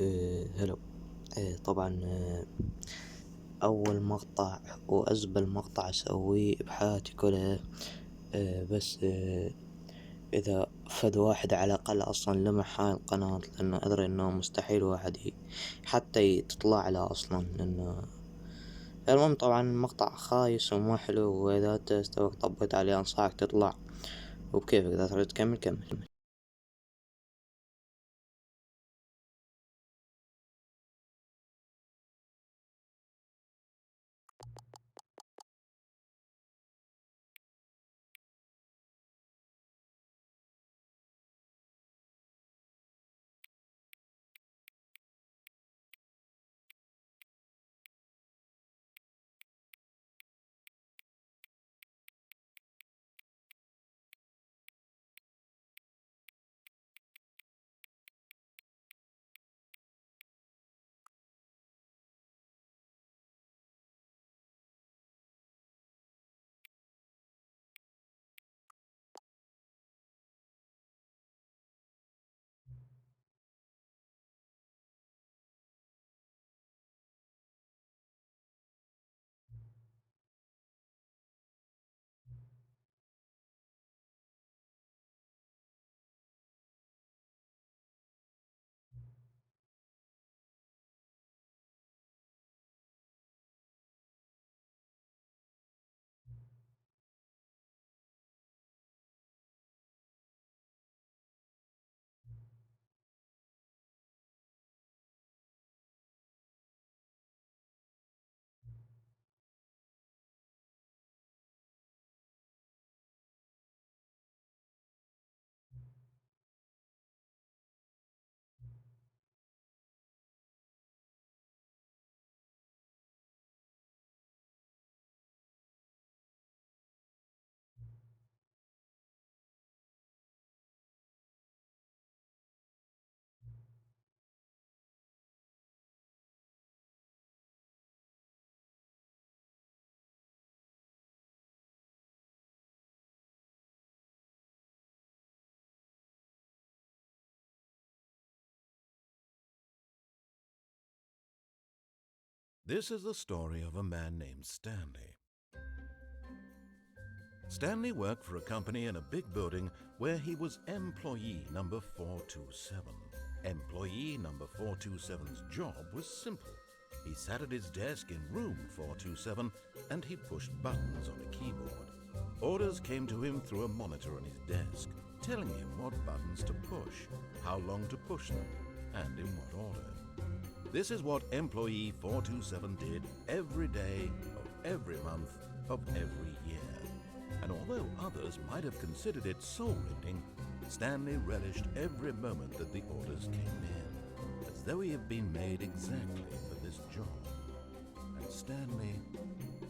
هلا. طبعا، أول مقطع وأزبل مقطع أسويه بحياتي كلها. بس إذا فد واحد على الأقل أصلا لمح هاي القناة، لأنه أدري إنه مستحيل واحد حتى تطلع له أصلا، لأنه المهم طبعا مقطع خايس وما حلو، وإذا أنت استوك طبيت عليه أنصحك تطلع، وبكيفك إذا تريد تكمل كمل. This is the story of a man named Stanley. Stanley worked for a company in a big building where he was employee number 427. Employee number 427's job was simple. He sat at his desk in room 427 and he pushed buttons on a keyboard. Orders came to him through a monitor on his desk, telling him what buttons to push, how long to push them, and in what order. This is what employee 427 did every day of every month of every year. And although others might have considered it soul-rending, Stanley relished every moment that the orders came in, as though he had been made exactly for this job. And Stanley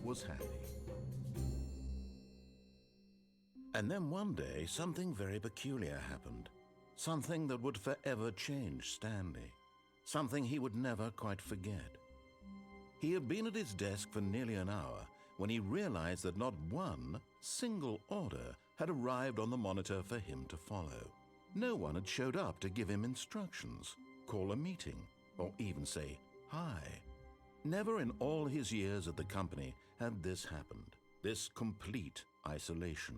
was happy. And then one day, something very peculiar happened. Something that would forever change Stanley. Something he would never quite forget. He had been at his desk for nearly an hour when he realized that not one single order had arrived on the monitor for him to follow. No one had showed up to give him instructions, call a meeting, or even say hi. Never in all his years at the company had this happened, this complete isolation.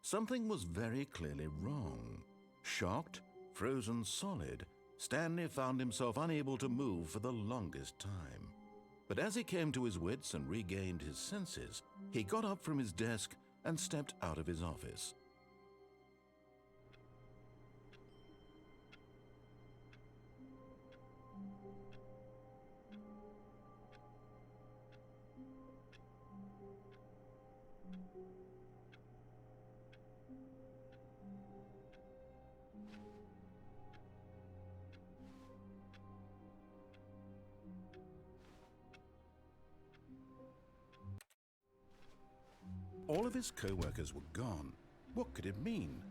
Something was very clearly wrong. Shocked, frozen solid, Stanley found himself unable to move for the longest time. But as he came to his wits and regained his senses, he got up from his desk and stepped out of his office. All of his co-workers were gone. What could it mean?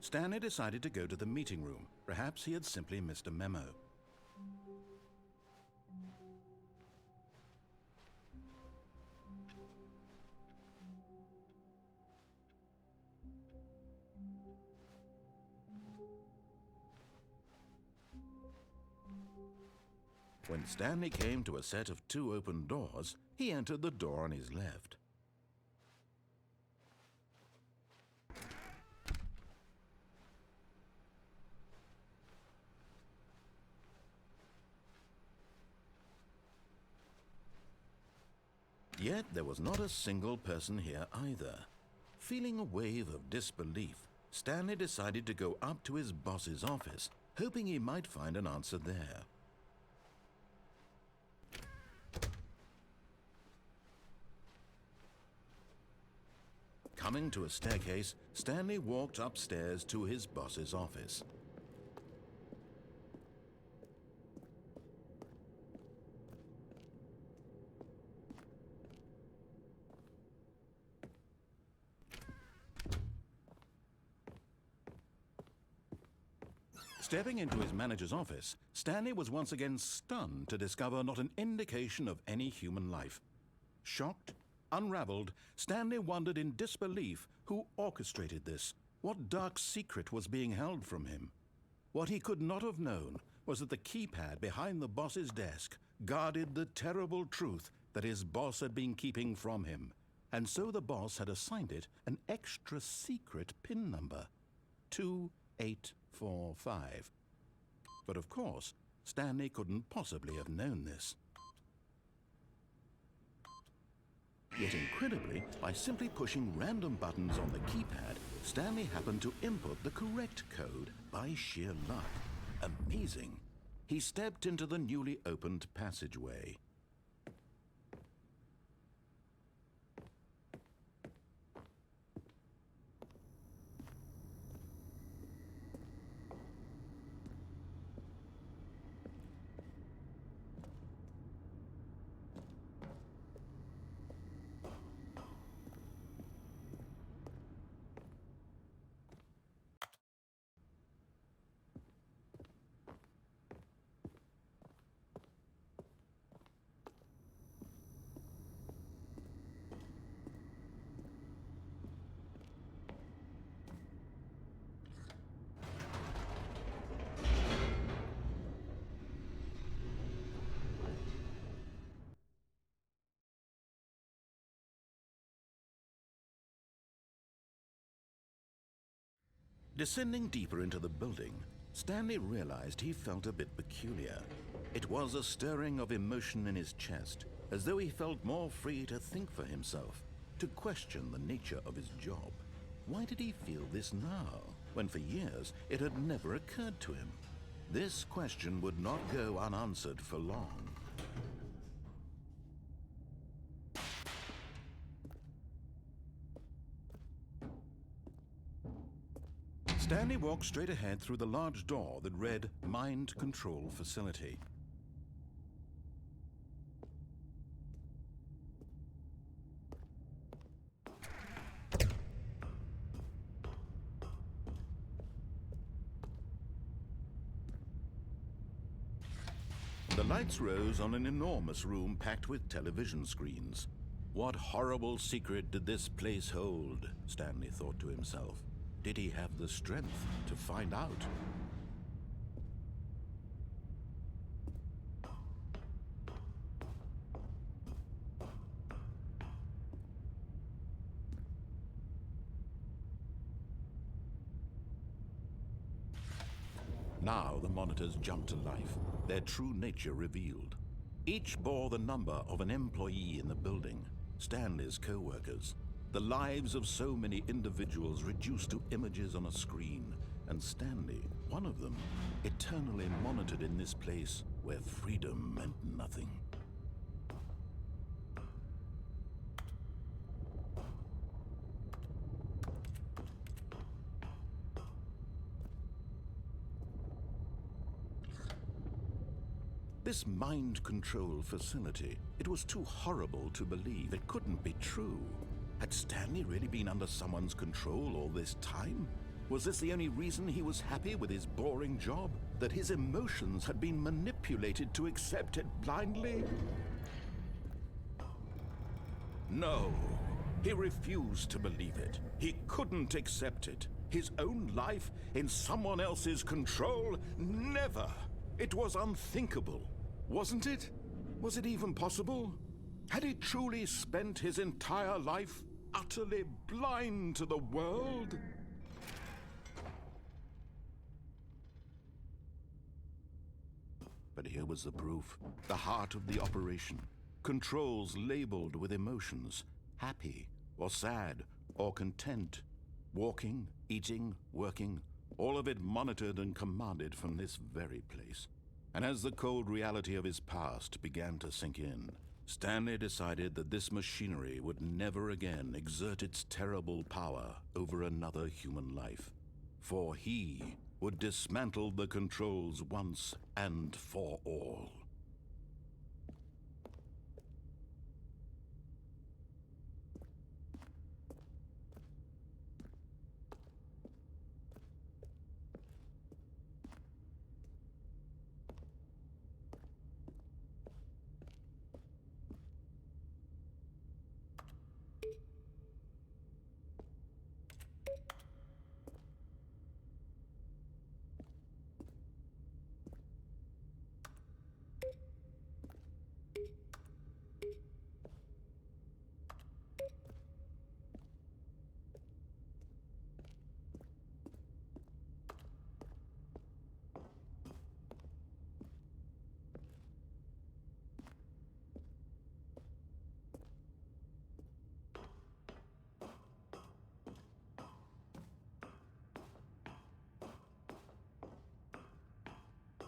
Stanley decided to go to the meeting room. Perhaps he had simply missed a memo. When Stanley came to a set of 2 open doors, he entered the door on his left. Yet there was not a single person here either. Feeling a wave of disbelief, Stanley decided to go up to his boss's office, hoping he might find an answer there. Coming to a staircase, Stanley walked upstairs to his boss's office. Stepping into his manager's office, Stanley was once again stunned to discover not an indication of any human life. Shocked, unraveled, Stanley wondered in disbelief who orchestrated this, what dark secret was being held from him. What he could not have known was that the keypad behind the boss's desk guarded the terrible truth that his boss had been keeping from him, and so the boss had assigned it an extra secret PIN number, 2845. But of course, Stanley couldn't possibly have known this. Yet incredibly, by simply pushing random buttons on the keypad, Stanley happened to input the correct code by sheer luck. Amazing. He stepped into the newly opened passageway. Descending deeper into the building, Stanley realized he felt a bit peculiar. It was a stirring of emotion in his chest, as though he felt more free to think for himself, to question the nature of his job. Why did he feel this now, when for years it had never occurred to him? This question would not go unanswered for long. Stanley walked straight ahead through the large door that read Mind Control Facility. The lights rose on an enormous room packed with television screens. What horrible secret did this place hold? Stanley thought to himself. Did he have the strength to find out? Now the monitors jumped to life, their true nature revealed. Each bore the number of an employee in the building, Stanley's co-workers. The lives of so many individuals reduced to images on a screen, and Stanley, one of them, eternally monitored in this place where freedom meant nothing. This mind control facility, it was too horrible to believe. It couldn't be true. Had Stanley really been under someone's control all this time? Was this the only reason he was happy with his boring job? That his emotions had been manipulated to accept it blindly? No, he refused to believe it. He couldn't accept it. His own life in someone else's control? Never! It was unthinkable. Wasn't it? Was it even possible? Had he truly spent his entire life utterly blind to the world? But here was the proof, the heart of the operation. Controls labeled with emotions, happy or sad or content. Walking, eating, working, all of it monitored and commanded from this very place. And as the cold reality of his past began to sink in, Stanley decided that this machinery would never again exert its terrible power over another human life. For he would dismantle the controls once and for all.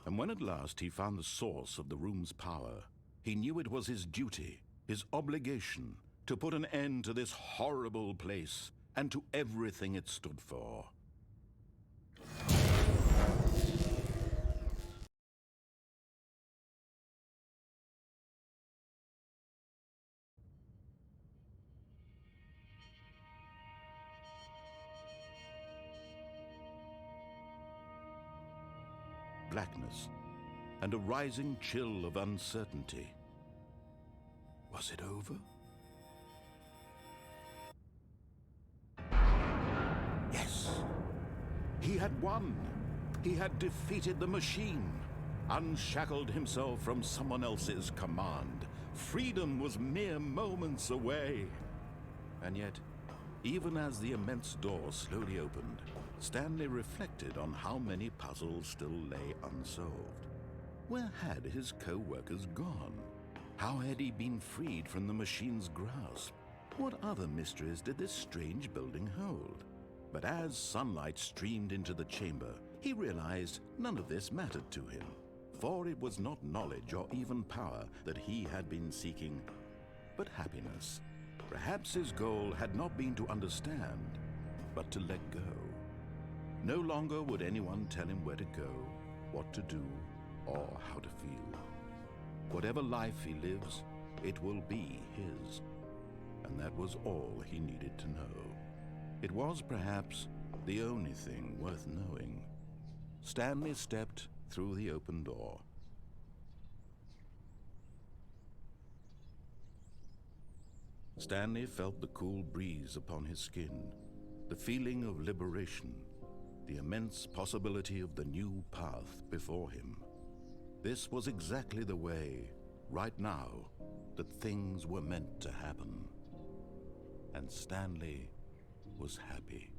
And when at last he found the source of the room's power, he knew it was his duty, his obligation, to put an end to this horrible place and to everything it stood for. Blackness and a rising chill of uncertainty. Was it over? Yes. He had won. He had defeated the machine, unshackled himself from someone else's command. Freedom was mere moments away. And yet, even as the immense door slowly opened, Stanley reflected on how many puzzles still lay unsolved. Where had his co-workers gone? How had he been freed from the machine's grasp? What other mysteries did this strange building hold? But as sunlight streamed into the chamber, he realized none of this mattered to him, for it was not knowledge or even power that he had been seeking, but happiness. Perhaps his goal had not been to understand, but to let go. No longer would anyone tell him where to go, what to do, or how to feel. Whatever life he lives, it will be his. And that was all he needed to know. It was perhaps the only thing worth knowing. Stanley stepped through the open door. Stanley felt the cool breeze upon his skin, the feeling of liberation, the immense possibility of the new path before him. This was exactly the way, right now, that things were meant to happen. And Stanley was happy.